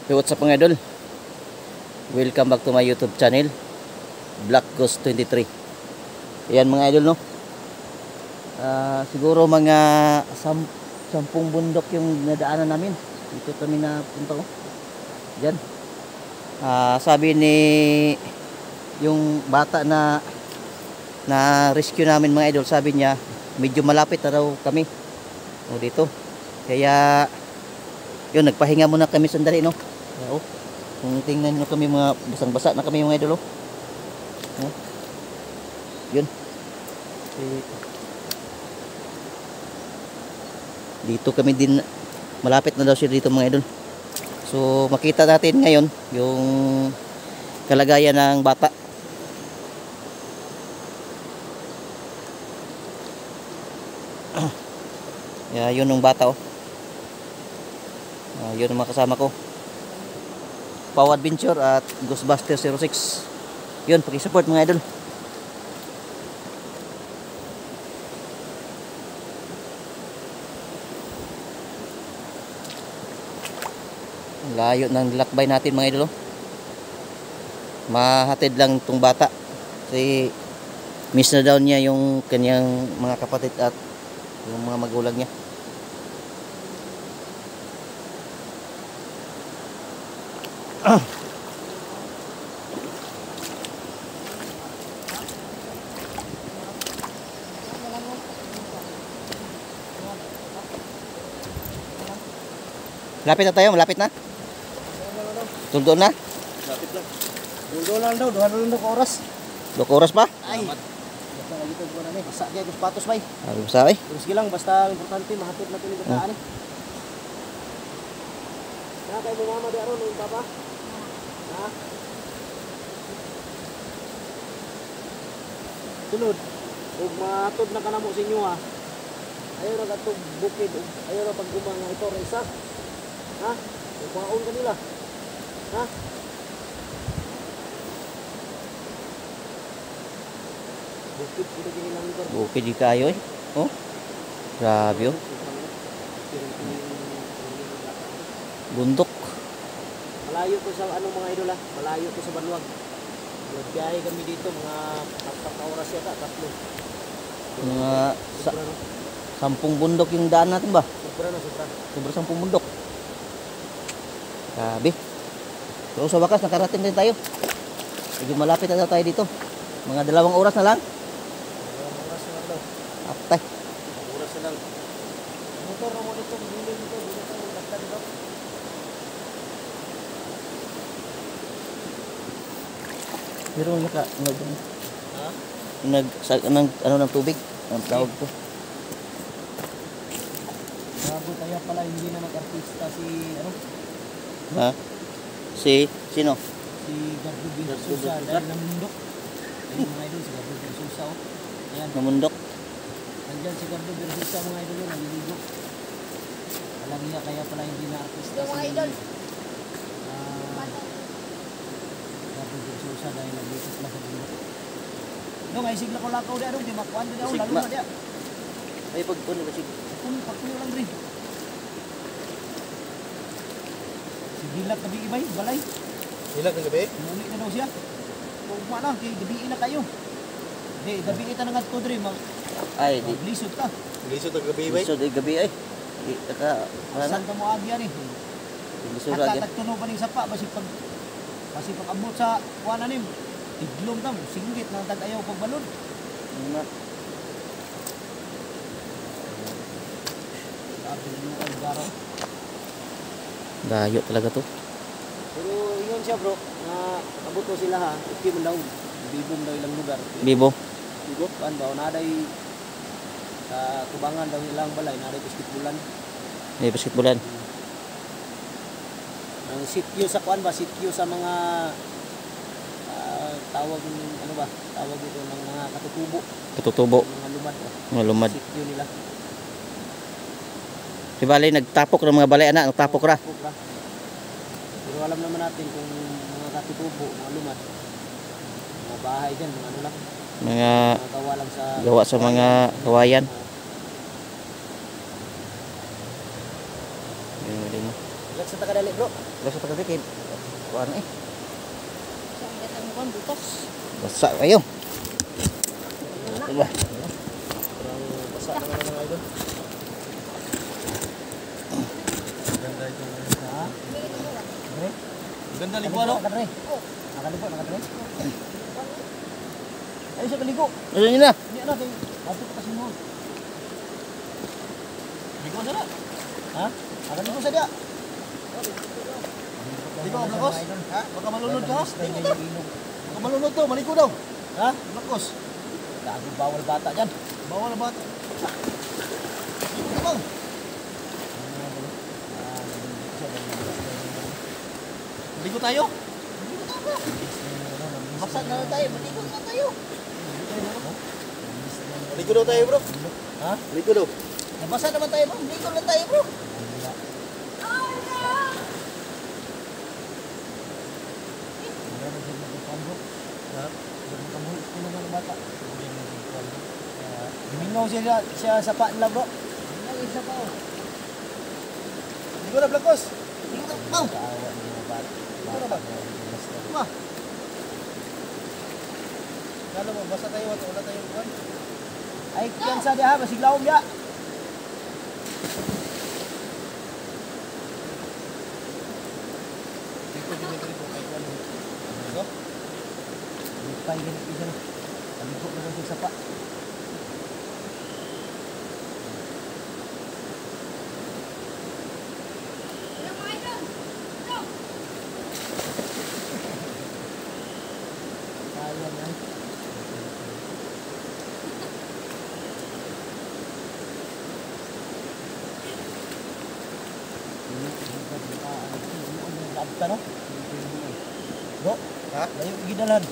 Hey, what's up mga idol? Welcome back to my YouTube channel, Black Ghost 23. Ayan mga idol, no? Siguro mga 10 bundok yung nadaanan namin. Dito kami napunta, oh. Diyan. Sabi ni yung bata na rescue namin mga idol, sabi niya medyo malapit na raw kami, oh, dito. Kaya yun, nagpahinga muna kami sandali, no? Oh, kung tingnan nyo kami, mga basang-basa na kami mga idol, oh. Yun. Dito kami din, malapit na daw siya dito mga idol. So makita natin ngayon yung kalagayan ng bata. Yun yung bata, oh. Yun ang mga kasama ko, Pau Adventure at Ghostbuster 06. Yun, pakisupport mga idol. Layo ng lakbay natin mga idol, oh. Mahatid lang itong bata kasi miss na daw niya yung kanyang mga kapatid at yung mga magulang niya. Malapit na tayo, malapit na. Tuldo na. Malapit na. Tuldo lang daw, 2 oras. 2 oras pa? Ay. Basta lagi ito po na ni. Basta diya yung patos bay. Basta ay. Pero sige lang, basta importante mahatid natin yung bataan eh. Na kay mo mama di aron yung papa. Ha? Sulod. Ug mahatod na kanamo sa inyo ha. Ayaw na katong bukid. Ayaw na paggumang nga ito ra isa. Ha? Kuhaon kanila. Ha? Bukid kita gini lang ito. Bukid di kayo eh. Oh. Grabe, oh. Bundok. Malayo ko sa anong mga idol ha. Malayo ko sa Banwag. Nagbiyahe kami dito mga 4 oras yata, 3. Mga 10 bundok yung daan natin ba? Sobra na, sobra. Sobra 10 bundok. Grabe. Pero sa wakas nakarating din tayo. Medyo malapit na tayo dito. Mga 2 oras na lang. 2 oras na lang daw. Aptay. 2 oras na lang. Motor na mo dito, bilhin dito, bilhin tayo, basta dito. Pero ano ka, Ha? ano ng tubig? Ang tawag ko. Bago kaya pala hindi na mag-artista si, ano? Ha? Sino? Si Gardo Binsusa dahil namundok. Ayun mga idol, si Gardo Binsusa, oh. Ayan, Namundok. nandyan si Gardo Binsusa mga idol, oh, naliligo. Alam niya kaya pala hindi na artista si Gardo Binsusa dahil naglikot lang sa bundok. No, nga isigla ko lakaw di anong, di makuhan di daw, lalo na di. Ay, pagpuno ba sige? Pagpuno lang rin. Si Dilat gabi ibay, balay. Ilag ng gabi? Muli na daw siya. Kung na, kay gabiin na kayo. Hindi, gabiin ta na nga ito rin. Ay, di. Maglisod ka. Lisod ng gabi ba? Lisod ay gabi ay. Saan ka mo agyan eh. Lisod agyan. Tagtuno pa ng sapa, basi pag abot sa kuha na nim. Iglom tam, singgit na tag-ayaw pagbalon. Sabi nyo ang garaw. Layo talaga to. Pero yun siya bro, na abot ko sila ha. Okay mo daw, bibong daw ilang lugar. Bibo. Bibong, kan ba, naday sa kubangan daw ilang balay, naday basketbulan. May basketballan. Ang sityo sa kuan ba, sityo sa mga tawag ano ba, tawag ito ng mga katutubo, Katutubo. mga lumad, Mga lumad. sityo nila. Si Balay nagtapok ng mga balay anak, nagtapok ra. Pukra. Pero alam naman natin kung mga katutubo, mga lumad, mga bahay dyan, mga ano lang, Mga mga gawa lang sa gawa sa mga kawayan. Relax sa takadali bro. Wala sa tagadi kay kuan eh. Saan gatang mo kon butas. Basa kayo. Diba? Parang basa naman ang mga idol. Ganda itong... Ha? Dre? Ganda libo ano? Nakadre. Nakalipo, nakadre. Ay, siya kaligo. Ano yun na? Hindi na, kay ato pa kasi mo. Ligo sana. Ha? Nakaligo sa dia. Ligo ka, Blakos? Ha? Baka malunod ka ha? Ligo ka. Baka malunod to, maligo daw. Ha? Blakos. Gago bawal bata dyan. Bawal na bata. Ligo ka bang? Ligo tayo? Basa na lang tayo, maligo na tayo. Ligo daw tayo bro. Ha? Ligo daw. Nabasa naman tayo bro, maligo lang tayo bro. Dimingaw siya sa pa nila bro. Isa pa oh. Ligo na Blakos. Ligo na bang. Kawa ni mga bata. Ligo na ba? Ma. Kala mo, basa tayo at wala tayong buwan. Ay kiyan sa dia ha, basiglawom ya. Ligo, Dimitri po kahit ano. Ligo? Lipay ganit isa na. Aligo na lang siya sa pa. Kaya yan. Labta no? Bro, Ha? layo gidalan.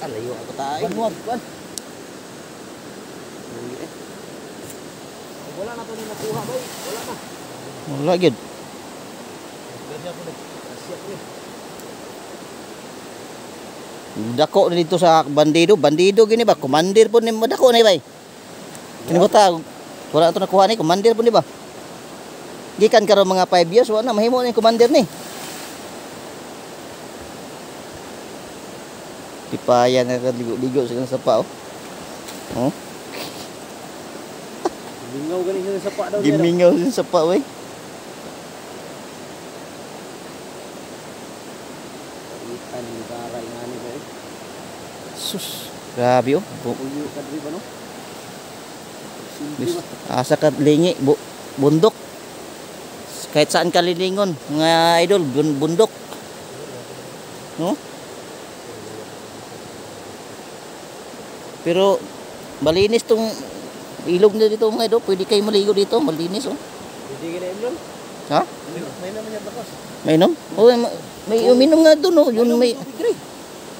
Alayo ako tayo. Banwag, ban. Uy, eh. Wala na to ni nakuha boy. Wala na. Wala gid. Ganyan po na. Asya ko eh. Dako na dito sa bandido. Bandido gini ba? Komandir po ni madako na bay. Kini ko ta. Wala to nakuha ni komandir po ni ba? Gikan karon mga 5 years wala na mahimo ni komandir ni. Tipayan na ligo-ligo sa sapa oh. Oh, Lingaw galing siya sa pa daw niya. gimingaw sa sapa wey. Itan ni karay nga ni boy. Sus, grabe oh. Uyo ka diri ba no? Simple Bis, ba? asa ka lingi, bundok. Kahit saan ka lilingon, mga idol, bundok. No? Pero malinis tong ilog na dito mga idol. Pwede kayo maligo dito, malinis oh. Hindi ka na imlon. Ha? May naman yan Blakos. May inom? Oh, may uminom nga doon oh. Yun may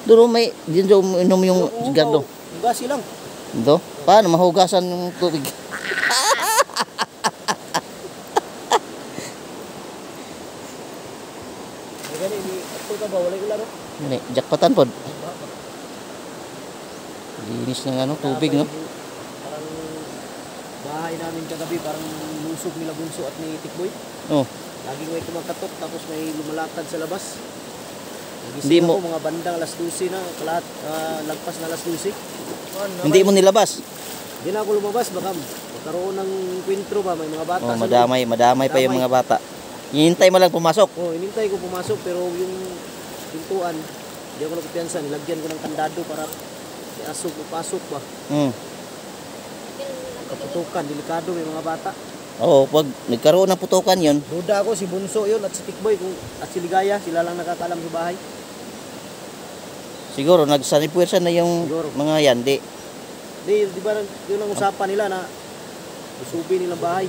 doon oh, may din daw uminom yung sigardo. Hugas lang. Do, paano mahugasan yung tubig? Ay gani ni ato ka ba wala ila no? Yan jackpotan pod. Linis ng ano, tubig no. Parang bahay namin kagabi parang lusog nila bunso at ni Tikboy. Oh, Laging may kumakatok tapos may lumalakad sa labas. Hindi Nagising mo- ako mga bandang alas 12 na, lagpas na alas 12. hindi mo nilabas. Hindi na ako lumabas, baka magkaroon ng kwentro ba, may mga bata Oh, sa loob. madamay pa yung mga bata. Hinintay mo lang pumasok. Oh, inintay ko pumasok pero yung pintuan, hindi ako nagkumpiyansa, nilagyan ko ng kandado para iasok pasok ba. Hmm. Kaputukan, delikado may mga bata. Oo, pag nagkaroon ng putukan yun, Duda ako si Bunso yun at si Tikboy at si Ligaya, sila lang nakakalam sa bahay. siguro nagsanipuwersa na yung Siguro. mga yan. Di, Di ba yun ang usapan nila na usubi nilang bahay.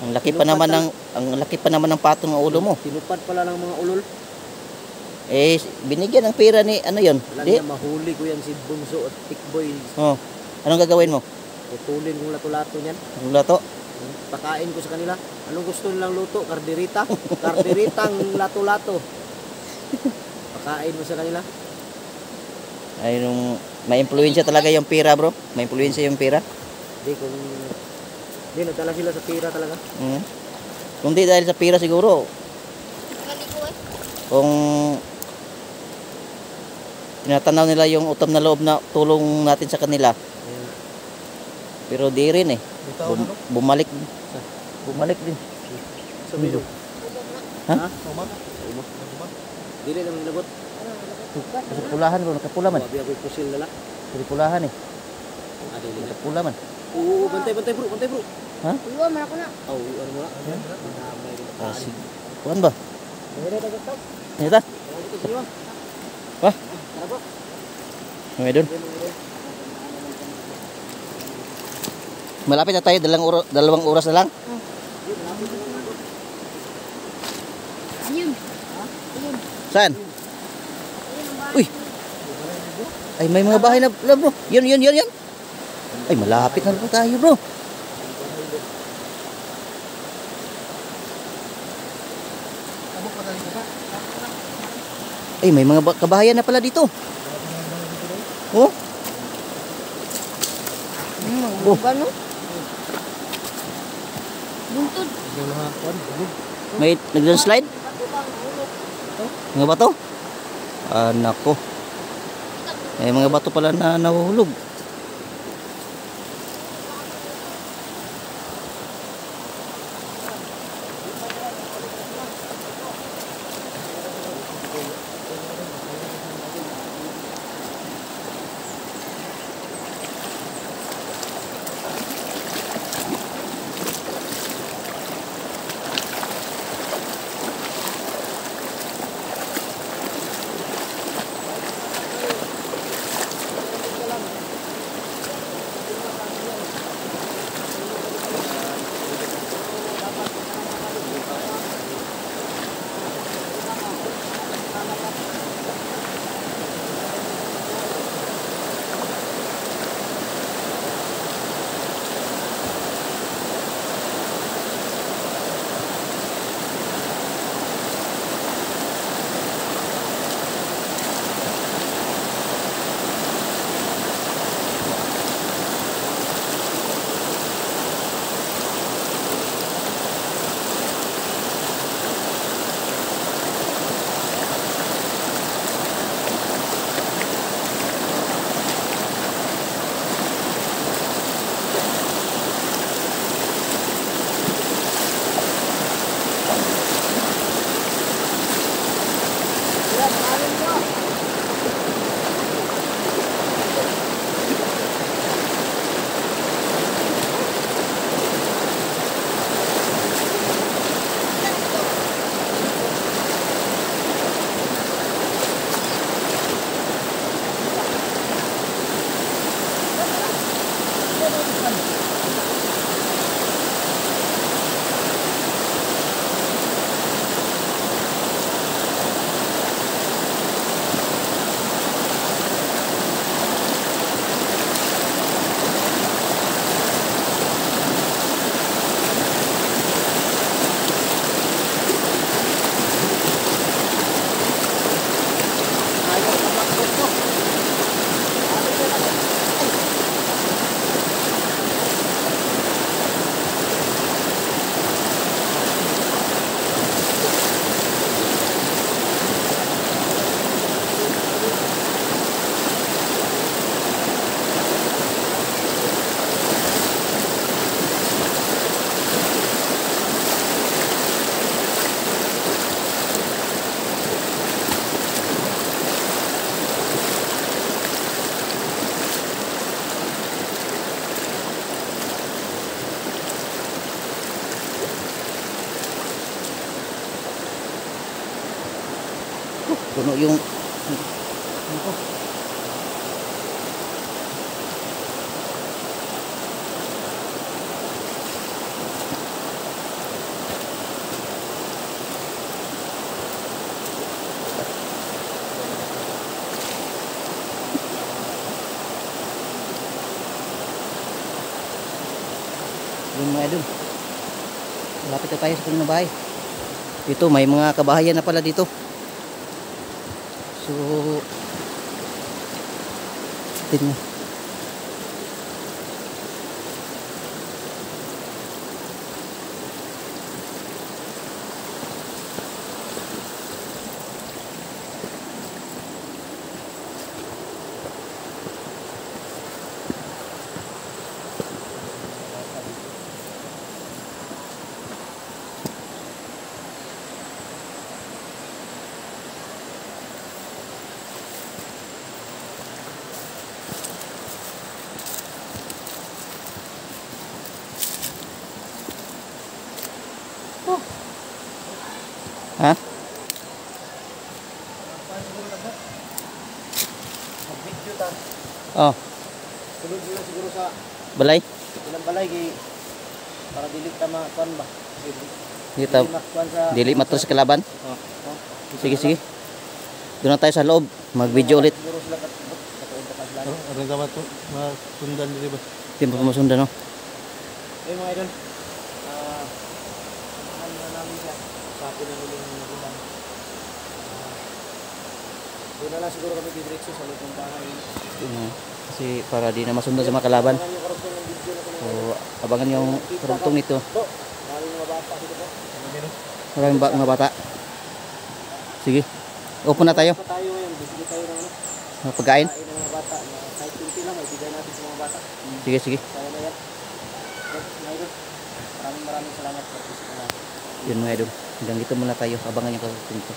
ang laki pa naman ng patong ng ulo mo. Tinupad pala ng mga ulol. Eh, binigyan ng pera ni ano yun. Alam Di, niya, mahuli ko yan si Bunso at Tikboy. oh, anong gagawin mo? Putulin kong lato-lato niyan. Ang lato? Pakain ko sa kanila. Anong gusto nilang luto? Karderita? Karderitang lato-lato. Pakain mo sa kanila. Ay, nung may impluwensya talaga yung pera bro. May impluwensya yung pera. Hindi, nagdala sila sa tira talaga. Kung di dahil sa pera siguro, Kung tinatanaw nila yung utang na loob na tulong natin sa kanila. Ayan. Pero di rin eh. Bitaw na to. Bumalik. Bumalik din. Sa bilo. Ha? Tuma. Uma. Dili naman nilabot. Kasi pulahan bro, nakapula man. Wabi ako pusil na lang. Kasi pulahan eh. Dili na. Nakapula man. Oo, bantay bro, bantay bro. Iwan man ako na. Oh, ano mo na? Ah, sige. Kuhan ba? Dili na gagtaw. Nita? Dito sa iyo. Wah. Tara bro. May doon. Malapit na tayo, dalawang oras na lang. Ayun. Saan? Uy. Ay, may mga bahay na bro. Yun. Ay, malapit na po tayo bro. Ay, may mga kabahayan na pala dito. Oh. Oh. Ano? Buntod. May nag-slide? Mga bato? Ah, nako. May mga bato pala na nahuhulog. Puno yung mga idol. Malapit na tayo sa kanilang bahay. Dito may mga kabahayan na pala dito. So tingnan. Oh, Sulod mo lang siguro sa balay. ilang balay kay para dili ta makuan ba. Dito, makuan sa dili matras sa kalaban. Oh. Sige, sige. Doon na tayo sa loob. Mag-video ulit. Siguro sila katubot katuod ka sila. Arang gawa to, masundan diri ba? Timpo masundan, no? Eh mga idol. Samahan na namin siya sa pinahuling nagulang. Doon na lang siguro kami didiretso sa loob ng bahay. Kasi para di na masundan sa mga kalaban. Abangan yung karugtong ng video na So, kung abangan yung karugtong nito. po. Maraming mga bata dito po. Maraming mga bata. Sige. Open na tayo. Pa tayo ngayon. Bisige tayo ng ano. Mga pagkain. Kain ng mga bata. Kahit kunti lang, may bigay natin sa mga bata. Sige, sige. Kaya na yan. Okay, mga idol. Maraming salamat po. Yun mga idol. Hanggang dito muna tayo. Abangan yung karugtong nito.